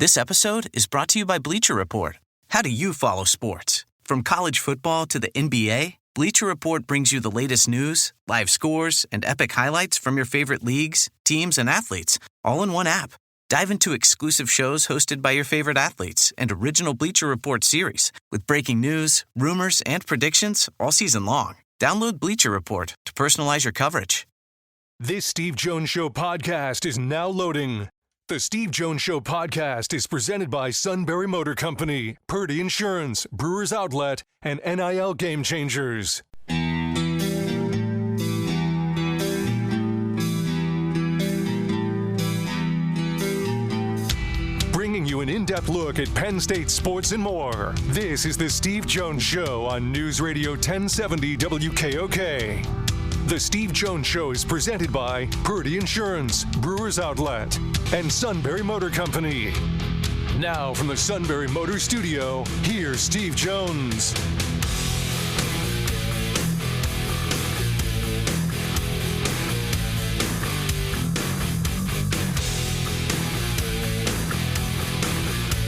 This episode is brought to you by Bleacher Report. How do you follow sports? From college football to the NBA, Bleacher Report brings you the latest news, live scores, and epic highlights from your favorite leagues, teams, and athletes, all in one app. Dive into exclusive shows hosted by your favorite athletes and original Bleacher Report series with breaking news, rumors, and predictions all season long. Download Bleacher Report to personalize your coverage. This Steve Jones Show podcast is now loading. The Steve Jones Show podcast is presented by Sunbury Motor Company, Purdy Insurance, Brewers Outlet, and NIL Game Changers. Bringing you an in-depth look at Penn State sports and more. This is the Steve Jones Show on News Radio 1070 WKOK. The Steve Jones Show is presented by Purdy Insurance, Brewers Outlet, and Sunbury Motor Company. Now from the Sunbury Motor Studio, here's Steve Jones.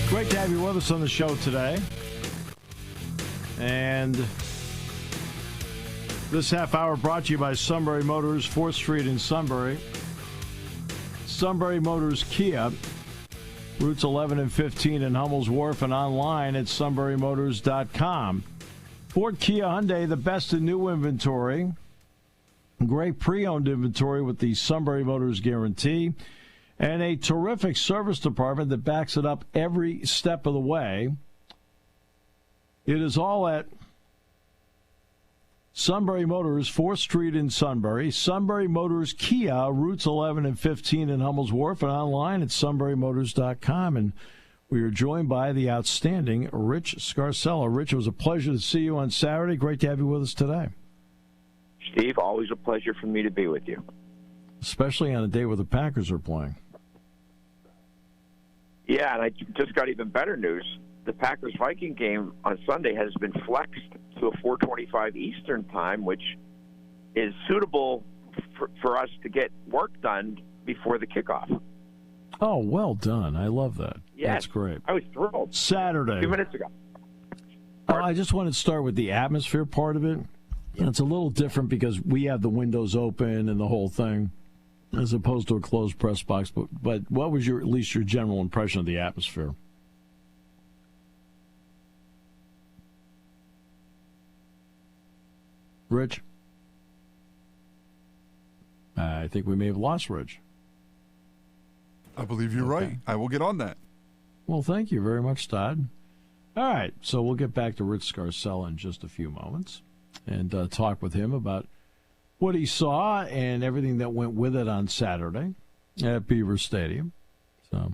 Great to have you with us on the show today. And this half hour brought to you by Sunbury Motors, 4th Street in Sunbury. Sunbury Motors Kia, routes 11 and 15 in Hummel's Wharf, and online at sunburymotors.com. Ford, Kia, Hyundai, the best in new inventory. Great pre-owned inventory with the Sunbury Motors guarantee. And a terrific service department that backs it up every step of the way. It is all at Sunbury Motors, 4th Street in Sunbury. Sunbury Motors Kia, routes 11 and 15 in Hummel's Wharf, and online at sunburymotors.com. And we are joined by the outstanding Rich Scarcella. Rich, it was a pleasure to see you on Saturday. Great to have you with us today. Steve, always a pleasure for me to be with you. Especially on a day where the Packers are playing. Yeah, and I just got even better news. The Packers-Viking game on Sunday has been flexed to a 4:25 Eastern time, which is suitable for us to get work done before the kickoff. Oh, well done. I love that. Yes, that's great. I was thrilled. Saturday. 2 minutes ago. I just want to start with the atmosphere part of it. And it's a little different because we have the windows open and the whole thing, as opposed to a closed press box. But what was at least your general impression of the atmosphere? Rich? I think we may have lost Rich. I believe you're right. I will get on that. Well, thank you very much, Todd. All right, so we'll get back to Rich Scarcella in just a few moments and talk with him about what he saw and everything that went with it on Saturday at Beaver Stadium. So,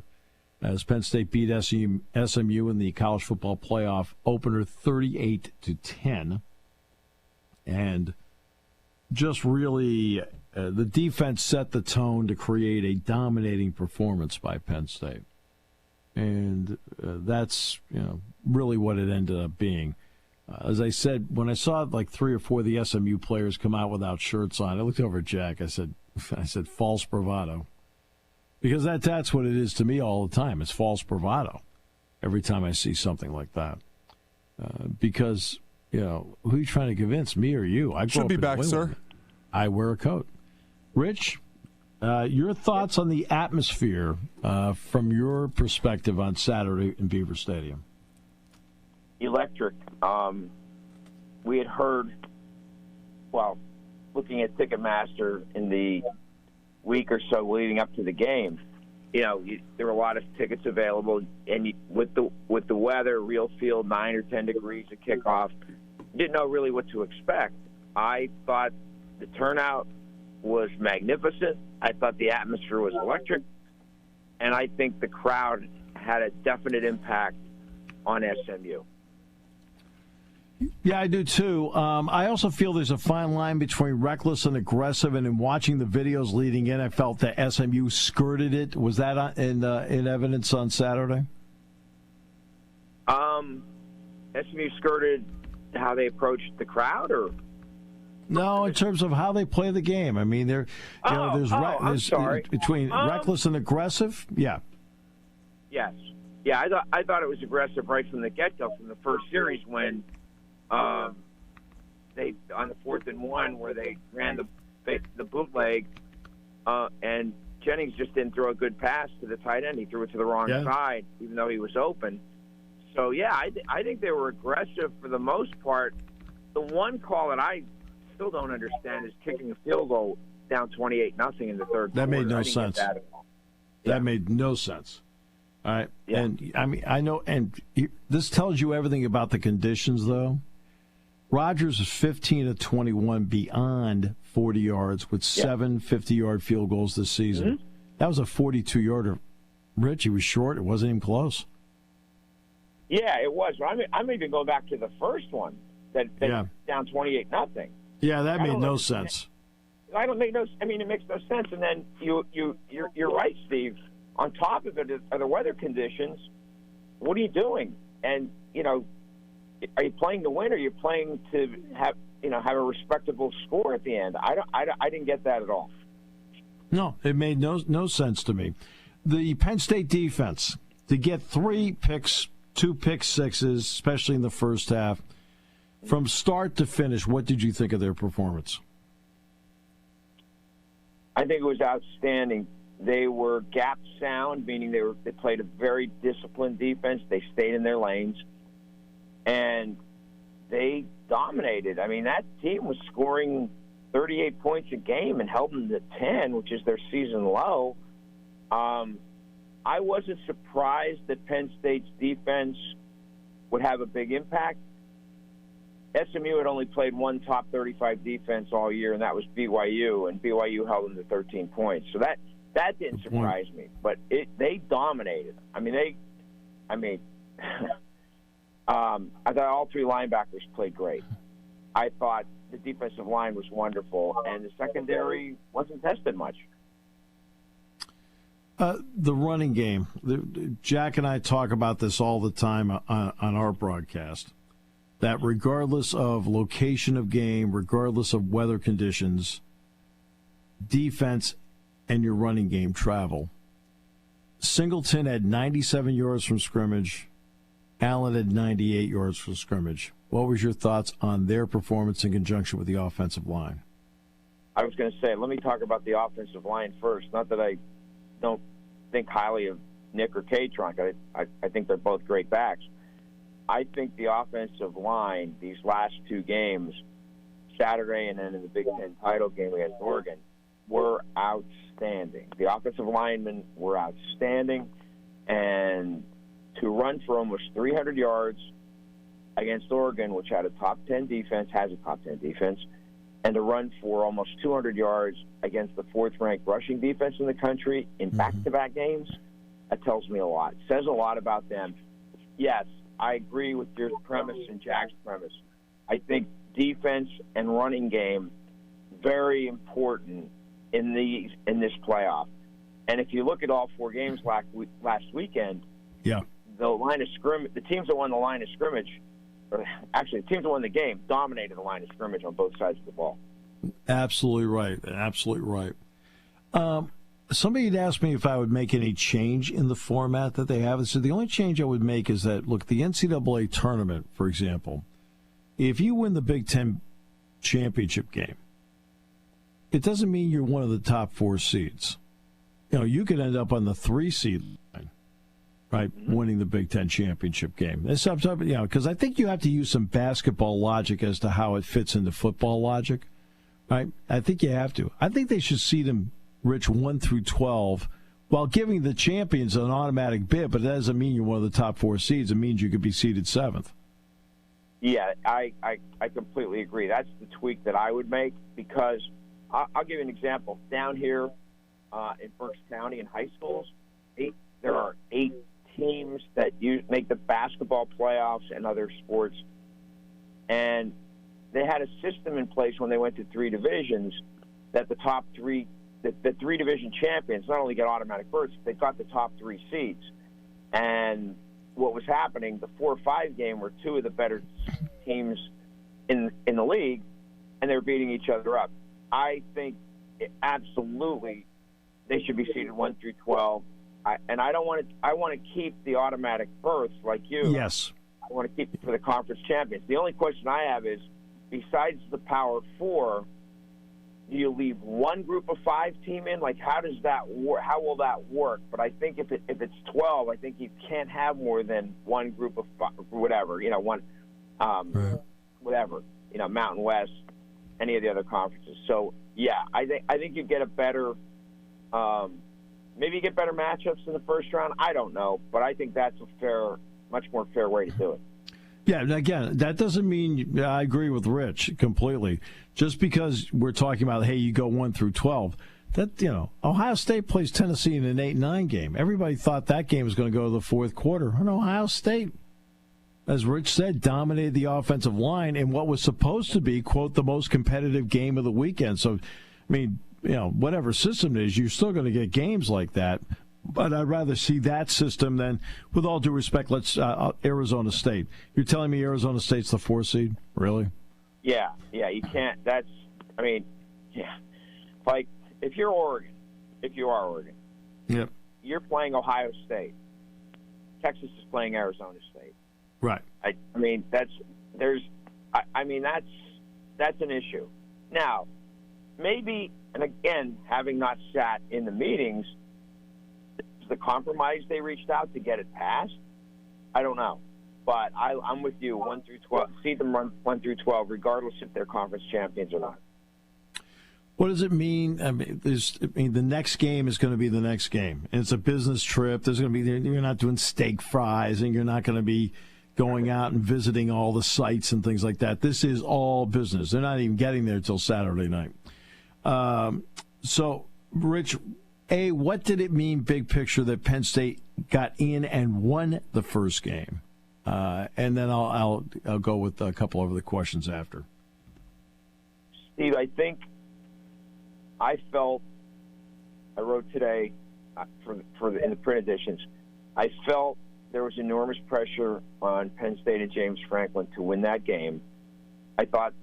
as Penn State beat SMU in the college football playoff opener 38-10. And just really, the defense set the tone to create a dominating performance by Penn State. And that's, really what it ended up being. As I said, when I saw like 3 or 4 of the SMU players come out without shirts on, I looked over at Jack. I said, false bravado. Because that's what it is to me all the time. It's false bravado every time I see something like that. Because... who are you trying to convince, me or you? I should be back, sir. I wear a coat. Rich, your thoughts on the atmosphere from your perspective on Saturday in Beaver Stadium? Electric. We had heard, looking at Ticketmaster in the week or so leading up to the game, there were a lot of tickets available, and with the weather, real field, 9 or 10 degrees at kickoff, didn't know really what to expect. I thought the turnout was magnificent. I thought the atmosphere was electric, and I think the crowd had a definite impact on SMU. Yeah, I do too. I also feel there's a fine line between reckless and aggressive, and in watching the videos leading in, I felt that SMU skirted it. Was that in evidence on Saturday? SMU skirted how they approached the crowd, or no, in terms of how they play the game. I mean, there's sorry. between reckless and aggressive. Yeah. Yes. Yeah, I thought it was aggressive right from the get-go, from the first series when they on the 4th and 1 where they ran the bootleg, and Jennings just didn't throw a good pass to the tight end. He threw it to the wrong side, even though he was open. So, yeah, I think they were aggressive for the most part. The one call that I still don't understand is kicking a field goal down 28-0 in the third quarter. That made no sense. That made no sense. All right. Yeah. And, I mean, I know, and this tells you everything about the conditions, though. Rodgers is 15 of 21 beyond 40 yards with 7 50-yard field goals this season. Mm-hmm. That was a 42-yarder. Rich, he was short. It wasn't even close. Yeah, it was. I'm even going back to the first one that down 28-0. Yeah, that made no sense. I don't make no. I mean, it makes no sense. And then you're right, Steve. On top of it are the weather conditions. What are you doing? And are you playing to win, or are you playing to have a respectable score at the end? I didn't get that at all. No, it made no sense to me. The Penn State defense, to get 3 picks, 2 pick sixes, especially in the first half, from start to finish, what did you think of their performance? I think it was outstanding. They were gap sound, meaning they played a very disciplined defense. They stayed in their lanes, and they dominated. I mean, that team was scoring 38 points a game and held them to 10, which is their season low. I wasn't surprised that Penn State's defense would have a big impact. SMU had only played one top 35 defense all year, and that was BYU, and BYU held them to 13 points. So that didn't surprise me, but they dominated. I thought all 3 linebackers played great. I thought the defensive line was wonderful, and the secondary wasn't tested much. The running game. Jack and I talk about this all the time on our broadcast, that regardless of location of game, regardless of weather conditions, defense and your running game travel. Singleton had 97 yards from scrimmage. Allen had 98 yards from scrimmage. What was your thoughts on their performance in conjunction with the offensive line? I was going to say, let me talk about the offensive line first. Not that I don't think highly of Nick or K-Tronk. I think they're both great backs. I think the offensive line, these last 2 games, Saturday and then in the Big Ten title game against Oregon, were outstanding. The offensive linemen were outstanding, and to run for almost 300 yards against Oregon, which had a top 10 defense, has a top 10 defense, and to run for almost 200 yards against the 4th-ranked rushing defense in the country in back-to-back games, that tells me a lot. It says a lot about them. Yes, I agree with your premise and Jack's premise. I think defense and running game, very important in this playoff. And if you look at all 4 games last weekend, the line of scrimmage, the teams that won the line of scrimmage, or actually the teams that won the game, dominated the line of scrimmage on both sides of the ball. Absolutely right. Absolutely right. Somebody had asked me if I would make any change in the format that they have. So the only change I would make is that, look, the NCAA tournament, for example, if you win the Big Ten championship game, it doesn't mean you're one of the top 4 seeds. You could end up on the 3 seed line, right, winning the Big Ten championship game. Because I think you have to use some basketball logic as to how it fits into football logic, right? I think you have to. I think they should seed them, Rich, 1 through 12, while giving the champions an automatic bid, but that doesn't mean you're one of the top 4 seeds. It means you could be seeded 7th. Yeah, I completely agree. That's the tweak that I would make, because I'll give you an example. Down here in Berks County in high schools, there are 8 teams that make the basketball playoffs and other sports. And they had a system in place when they went to 3 divisions that the top 3, the 3 division champions not only get automatic berths, they got the top 3 seeds. And what was happening, the 4-5 game were 2 of the better teams in the league, and they were beating each other up. I think absolutely they should be seeded 1 through 12. I don't want to. I want to keep the automatic berths like you. Yes. I want to keep it for the conference champions. The only question I have is, besides the Power Four, do you leave one Group of 5 team in? Like, how does that work? How will that work? But I think if it's 12, I think you can't have more than one Group of 5, whatever. One, whatever. Mountain West, any of the other conferences. So yeah, I think you get a better. Maybe you get better matchups in the first round. I don't know, but I think that's a much more fair way to do it. Yeah, and again, that doesn't mean I agree with Rich completely. Just because we're talking about, hey, you go 1 through 12, that Ohio State plays Tennessee in an 8-9 game. Everybody thought that game was going to go to the fourth quarter, and Ohio State, as Rich said, dominated the offensive line in what was supposed to be, quote, the most competitive game of the weekend. So, I mean, whatever system it is, you're still going to get games like that. But I'd rather see that system than, with all due respect, Arizona State. You're telling me Arizona State's the 4 seed? Really? Yeah, you can't. Like, if you are Oregon, yep, you're playing Ohio State. Texas is playing Arizona State. Right. That's an issue. Now, maybe, and again, having not sat in the meetings, the compromise they reached out to get it passed, I don't know. But I'm with you, 1 through 12. See them run 1 through 12, regardless if they're conference champions or not. What does it mean? The next game is going to be the next game. And it's a business trip. You're not doing steak fries, and you're not going to be going out and visiting all the sites and things like that. This is all business. They're not even getting there until Saturday night. So, Rich, what did it mean, big picture, that Penn State got in and won the first game? And then I'll go with a couple of the questions after. Steve, I think I wrote today in the print editions, I felt there was enormous pressure on Penn State and James Franklin to win that game. I thought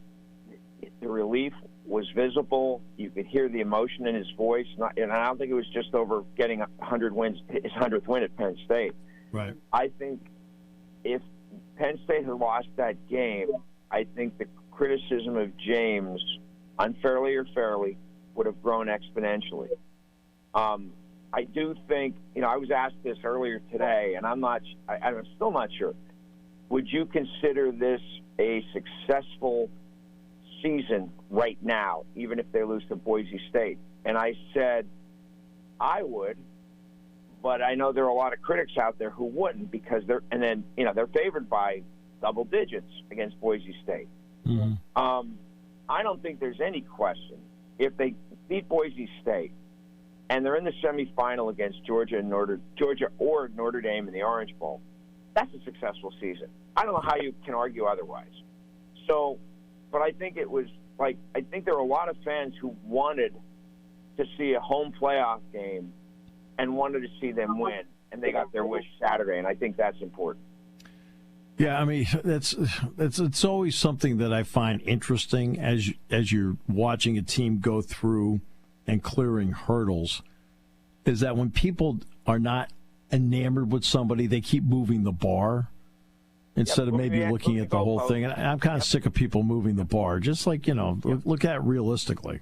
the relief was visible. You could hear the emotion in his voice, and I don't think it was just over getting 100 wins, his 100th win at Penn State. Right. I think if Penn State had lost that game, I think the criticism of James, unfairly or fairly, would have grown exponentially. I do think, I was asked this earlier today, and I'm still not sure. Would you consider this a successful season right now, even if they lose to Boise State? And I said I would, but I know there are a lot of critics out there who wouldn't, because they're favored by double digits against Boise State. Mm-hmm. I don't think there's any question, if they beat Boise State and they're in the semifinal against Georgia or Notre Dame in the Orange Bowl, that's a successful season. I don't know how you can argue otherwise. So, but I think it was I think there were a lot of fans who wanted to see a home playoff game and wanted to see them win, and they got their wish Saturday, and I think that's important. Yeah, it's always something that I find interesting as you're watching a team go through and clearing hurdles, is that when people are not enamored with somebody, they keep moving the bar instead of maybe looking at the whole thing. And I'm kind of sick of people moving the bar. Just look at it realistically.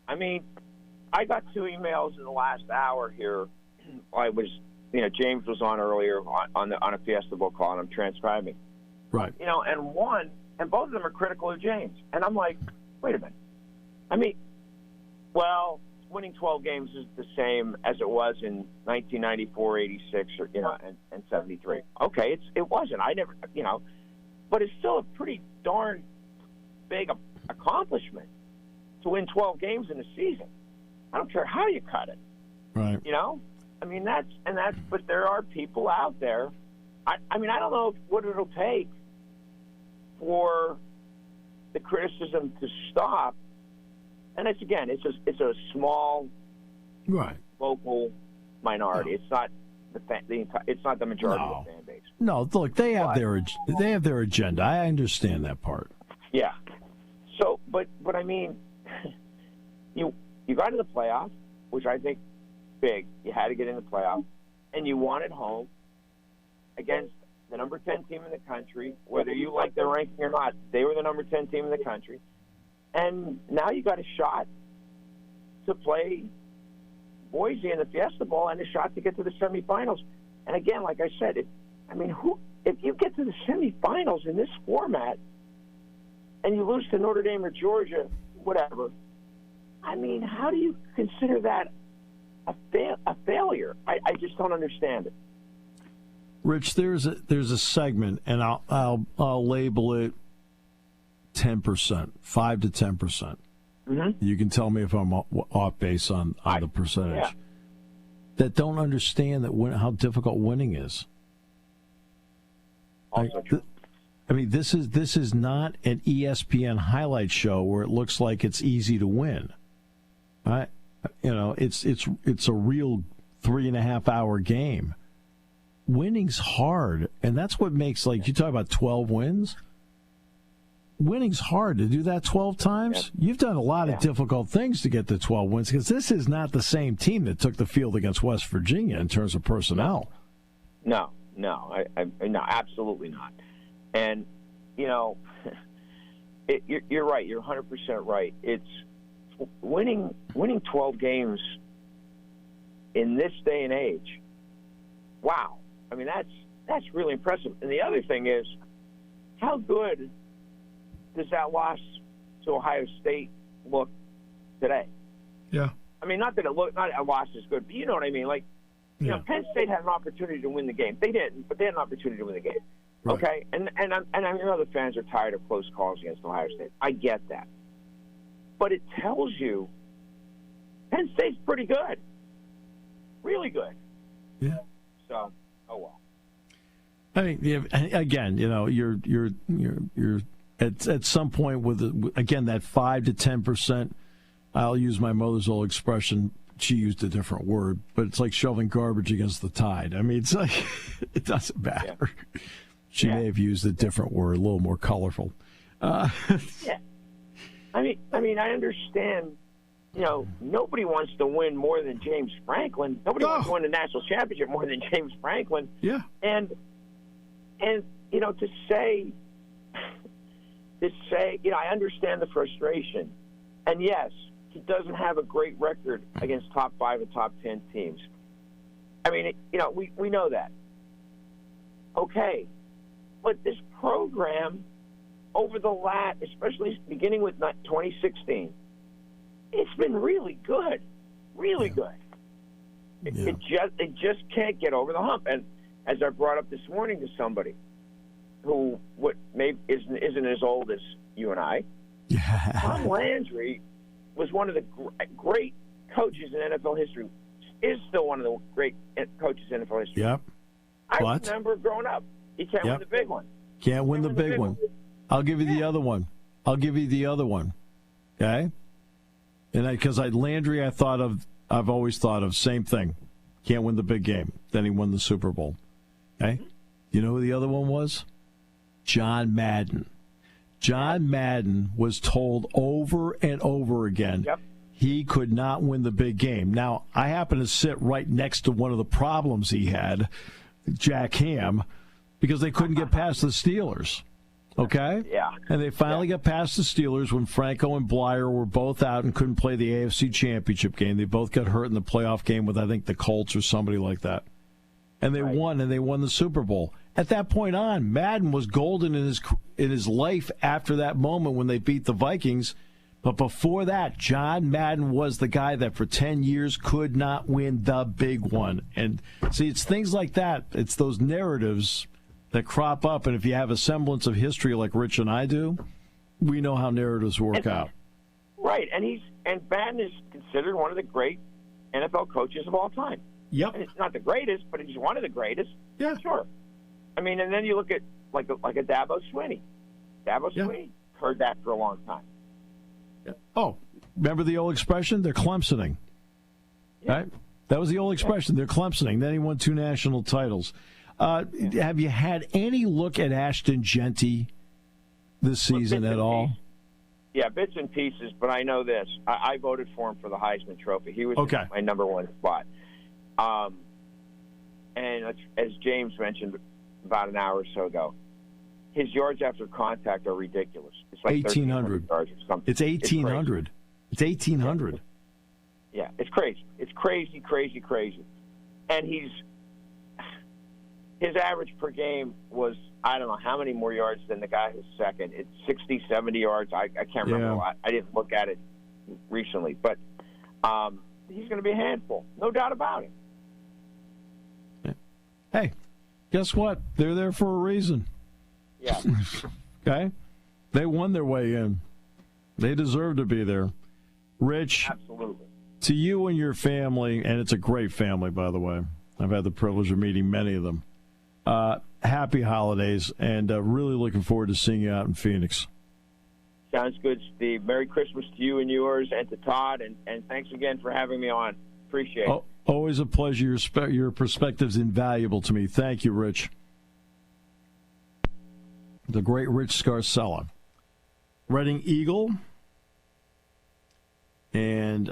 I got 2 emails in the last hour here. James was on earlier on a Fiesta Bowl call, and I'm transcribing. Right. And both of them are critical of James. And I'm like, wait a minute. Winning 12 games is the same as it was in 1994, 86, and 73. Okay, it wasn't. But it's still a pretty darn big accomplishment to win 12 games in a season. I don't care how you cut it. Right. But there are people out there. I don't know what it'll take for the criticism to stop. And it's a small, right, vocal minority. No. It's not it's not the majority of the fan base. No, look, they have their agenda. I understand that part. Yeah. So, but you got to the playoff, which I think big. You had to get in the playoffs, and you won at home against the number 10 team in the country. Whether you like their ranking or not, they were the number 10 team in the country. And now you got a shot to play Boise in the Fiesta Bowl and a shot to get to the semifinals. And again, like I said, if you get to the semifinals in this format and you lose to Notre Dame or Georgia, whatever, I mean, how do you consider that a failure? I just don't understand it. Rich, there's a segment, and I'll label it 10%, 5 to 10%. Mm-hmm. You can tell me if I'm off base on the percentage. Yeah. That don't understand how difficult winning is. Also true. This is not an ESPN highlight show where it looks like it's easy to win. It's a real 3.5 hour game. Winning's hard, and that's what makes, like, you talk about 12 wins. Winning's hard. To do that 12 times, you've done a lot of difficult things to get to 12 wins, because this is not the same team that took the field against West Virginia in terms of personnel. No, absolutely not. And, you're right. You're 100% right. It's winning 12 games in this day and age. Wow. I mean, that's really impressive. And the other thing is, how good does that loss to Ohio State look today? Yeah. I mean, not a loss is good, but you know what I mean. Like, Penn State had an opportunity to win the game. They didn't, but they had an opportunity to win the game. Right. Okay, and I know the fans are tired of close calls against Ohio State. I get that, but it tells you Penn State's pretty good, really good. Yeah. So, oh well. I mean, again, you're at some point with that 5 to 10%. I'll use my mother's old expression. She used a different word, but it's like shoving garbage against the tide. I mean, it's like it doesn't matter. Yeah. She may have used a different word, a little more colorful. Yeah. I mean, I understand. Nobody wants to win more than James Franklin. Nobody wants to win a national championship more than James Franklin. Yeah. And to say, I understand the frustration. And yes, he doesn't have a great record against top 5 and top 10 teams. I mean, we know that. Okay. But this program, over the last, especially beginning with 2016, it's been really good, really good. It just can't get over the hump. And as I brought up this morning to somebody who isn't as old as you and I, Tom Landry was one of the great coaches in NFL history. Is still one of the great coaches in NFL history. Yep. I remember growing up. He can't win the big one. Can't win the big one. I'll give you the other one. Okay? And because Landry, I've always thought of same thing. Can't win the big game. Then he won the Super Bowl. Okay? You know who the other one was? John Madden. John Madden was told over and over again he could not win the big game. Now, I happen to sit right next to one of the problems he had, Jack Ham, because they couldn't get past the Steelers. Okay? Yeah. And they finally got past the Steelers when Franco and Blyer were both out and couldn't play the AFC Championship game. They both got hurt in the playoff game with, I think, the Colts or somebody like that. And they won, and they won the Super Bowl. At that point on, Madden was golden in his life after that moment when they beat the Vikings. But before that, John Madden was the guy that for 10 years could not win the big one. And see, it's things like that. It's those narratives that crop up. And if you have a semblance of history like Rich and I do, we know how narratives work out. Right. And Madden is considered one of the great NFL coaches of all time. Yep. And it's not the greatest, but he's one of the greatest. Yeah. Sure. I mean, and then you look at like a Dabo Swinney. Swinney heard that for a long time. Yeah. Oh, remember the old expression? They're Clemsoning. Yeah. Right? That was the old expression. They're Clemsoning. Then he won 2 national titles. Have you had any look at Ashton Jeanty this season at all? Yeah, bits and pieces, but I know this. I voted for him for the Heisman Trophy. He was my number one spot. And as James mentioned about an hour or so ago, his yards after contact are ridiculous. It's like 1,800 yards or something. It's 1,800. It's 1,800. Yeah, it's crazy. It's crazy. And his average per game was, I don't know how many more yards than the guy who's second. It's 60, 70 yards. I can't remember a lot. I didn't look at it recently. But he's going to be a handful. No doubt about it. Hey, guess what? They're there for a reason. Yeah. Okay? They won their way in. They deserve to be there. Rich, absolutely. To you and your family, and it's a great family, by the way. I've had the privilege of meeting many of them. Happy holidays, and really looking forward to seeing you out in Phoenix. Sounds good, Steve. Merry Christmas to you and yours, and to Todd, and thanks again for having me on. Appreciate it. Always a pleasure. Your perspective's invaluable to me. Thank you, Rich. The great Rich Scarcella. Reading Eagle. And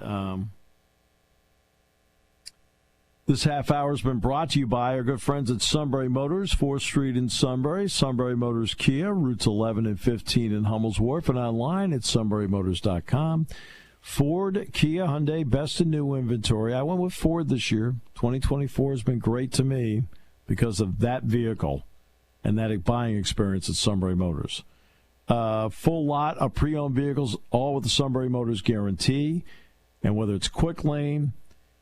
this half hour has been brought to you by our good friends at Sunbury Motors, 4th Street in Sunbury, Sunbury Motors Kia, routes 11 and 15 in Hummel's Wharf, and online at sunburymotors.com. Ford, Kia, Hyundai, best in new inventory. I went with Ford this year. 2024 has been great to me because of that vehicle and that buying experience at Sunbury Motors. Full lot of pre-owned vehicles, all with the Sunbury Motors guarantee. And whether it's quick lane,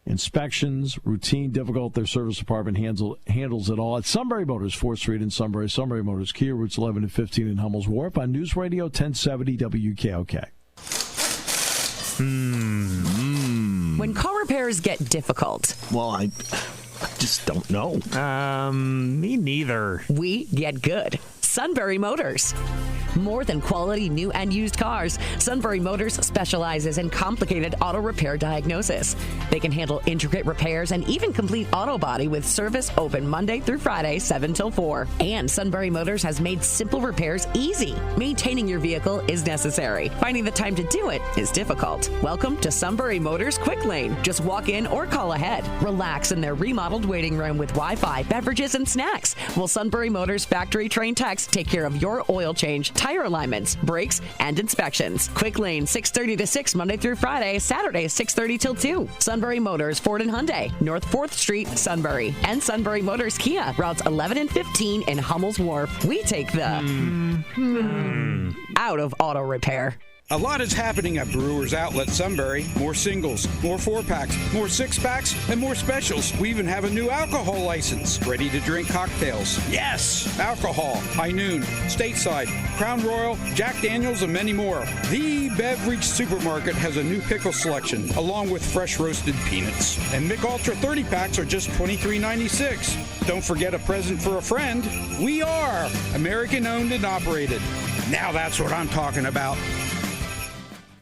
inspections, routine, difficult, their service department handles it all. At Sunbury Motors, 4th Street in Sunbury, Sunbury Motors Kia, routes 11 and 15 in Hummel's Wharf, on News Radio 1070 WKOK. When car repairs get difficult. Well, I just don't know. Me neither. We get good. Sunbury Motors. More than quality new and used cars, Sunbury Motors specializes in complicated auto repair diagnosis. They can handle intricate repairs and even complete auto body with service open Monday through Friday, 7 till 4. And Sunbury Motors has made simple repairs easy. Maintaining your vehicle is necessary. Finding the time to do it is difficult. Welcome to Sunbury Motors Quick Lane. Just walk in or call ahead. Relax in their remodeled waiting room with Wi-Fi, beverages, and snacks. While Sunbury Motors factory-trained techs take care of your oil change, tire alignments, brakes, and inspections. Quick Lane, 6:30 to 6, Monday through Friday, Saturday, 6:30 till 2. Sunbury Motors, Ford and Hyundai, North 4th Street, Sunbury. And Sunbury Motors Kia, routes 11 and 15 in Hummel's Wharf. We take the out of auto repair. A lot is happening at Brewers Outlet Sunbury. More singles, more 4-packs, more 6-packs, and more specials. We even have a new alcohol license. Ready-to-drink cocktails. Yes! Alcohol, High Noon, Stateside, Crown Royal, Jack Daniels, and many more. The Beverage Supermarket has a new pickle selection, along with fresh roasted peanuts. And Mick Ultra 30-packs are just $23.96. Don't forget a present for a friend. We are American-owned and operated. Now that's what I'm talking about.